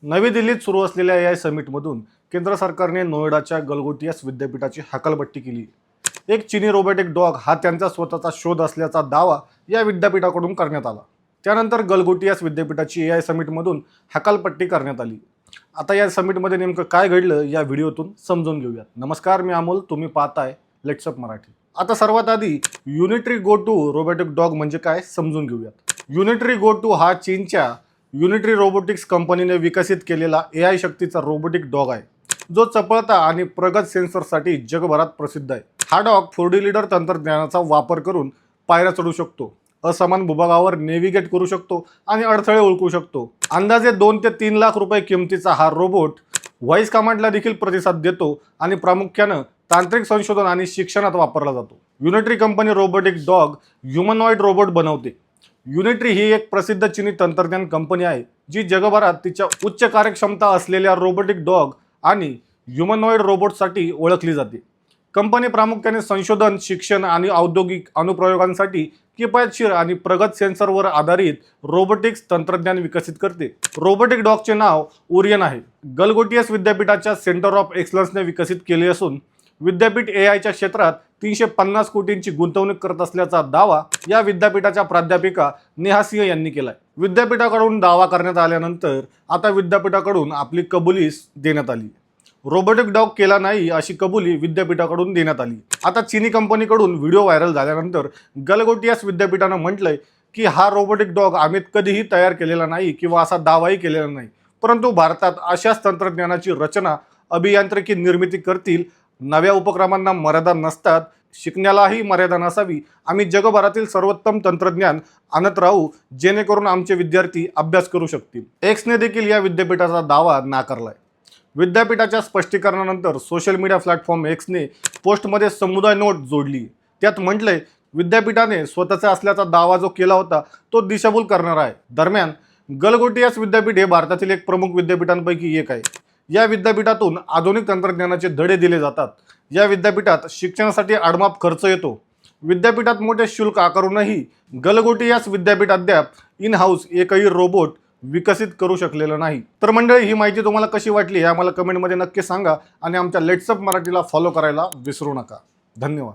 नवी दिल्लीत सुरू असलेल्या AI समिटमधून केंद्र सरकारने नोएडाच्या गलगोटियास विद्यापीठाची हकालपट्टी केली। एक चीनी रोबोटिक डॉग हा त्यांचा स्वतःचा शोध असल्याचा दावा या विद्यापीठाकडून करण्यात आला। त्यानंतर गलगोटियास विद्यापीठाची AI समिटमधून हकालपट्टी करण्यात आली। आता या समिटमध्ये नेमकं काय घडलं या व्हिडिओतून समजून घेऊयात। नमस्कार, मी अमोल, तुम्ही पाहताय लेट्स अप मराठी। आता सर्वात आधी Unitree go two robotic dog म्हणजे काय समजून घेऊयात। युनिटरी गो टू हा चीनच्या युनिटरी रोबोटिक्स कंपनीने विकसित केलेला AI शक्तीचा रोबोटिक डॉग आहे, जो चपळता आणि प्रगत सेन्सरसाठी जगभरात प्रसिद्ध आहे। हा डॉग 4D लीडर तंत्रज्ञानाचा वापर करून पायऱ्या चढू शकतो, असमान भूभागावर नेव्हिगेट करू शकतो आणि अडथळे ओळखू शकतो। अंदाजे 2 ते 3 लाख रुपये किमतीचा हा रोबोट व्हॉइस कमांडला देखील प्रतिसाद देतो आणि प्रामुख्याने तांत्रिक संशोधन आणि शिक्षणात वापरला जातो। Unitary company robotic dog humanoid robot बनवते। युनिटरी ही एक प्रसिद्ध चीनी तंत्रज्ञान कंपनी आहे, जी जगभरात तिच्या उच्च कार्यक्षमता असलेल्या रोबोटिक डॉग आणि ह्युमनॉइड रोबोटसाठी ओळखली जाते। कंपनी प्रामुख्याने संशोधन, शिक्षण आणि औद्योगिक अनुप्रयोगांसाठी किफायतशीर आणि प्रगत सेन्सरवर आधारित रोबोटिक्स तंत्रज्ञान विकसित करते। रोबोटिक डॉगचे नाव ओरियन आहे। गलगोटियास विद्यापीठाच्या सेंटर ऑफ एक्सलन्सने विकसित केले असून विद्यापीठ AIच्या क्षेत्रात 350 कोटींची गुंतवणूक करत असल्याचा दावा या विद्यापीठाच्या प्राध्यापिका नेहा सिंह यांनी केलाय। विद्यापीठाकडून दावा करण्यात आल्यानंतर आता विद्यापीठाकडून आपली कबुली देण्यात आली। रोबोटिक डॉग केला नाही अशी कबुली विद्यापीठाकडून देण्यात आली। आता चीनी कंपनीकडून व्हिडिओ व्हायरल झाल्यानंतर गलगोटियास विद्यापीठानं म्हटलंय की हा रोबोटिक डॉग आम्ही कधीही तयार केलेला नाही किंवा असा दावाही केलेला नाही, परंतु भारतात अशाच तंत्रज्ञानाची रचना, अभियांत्रिकी निर्मिती करतील। नव्या उपक्रमांना मर्यादा नसतात, शिकण्यालाही मर्यादा नसावी। आम्ही जगभरातील सर्वोत्तम तंत्रज्ञान आणत राहू, जेणेकरून आमचे विद्यार्थी अभ्यास करू शकतील। एक्सने देखील या विद्यापीठाचा दावा नाकारलाय। विद्यापीठाच्या स्पष्टीकरणानंतर सोशल मीडिया प्लॅटफॉर्म एक्सने पोस्टमध्ये समुदाय नोट जोडली। त्यात म्हटलंय, विद्यापीठाने स्वतःचा असल्याचा दावा जो केला होता तो दिशाभूल करणारा आहे। दरम्यान गलगोटियास विद्यापीठ हे भारतातील एक प्रमुख विद्यापीठांपैकी एक आहे। या विद्यापीठातून आधुनिक तंत्रज्ञानाचे धडे दिले जातात। या विद्यापीठात शिक्षणासाठी आडमाप खर्च येतो। विद्यापीठात मोठे शुल्क आकारूनही गलगोटियास विद्यापीठ अद्याप इन हाऊस एकही रोबोट विकसित करू शकलेलं नाही। तर मंडळी, ही माहिती तुम्हाला कशी वाटली हे आम्हाला कमेंटमध्ये नक्की सांगा आणि आमच्या लेट्स अप मराठीला फॉलो करायला विसरू नका। धन्यवाद।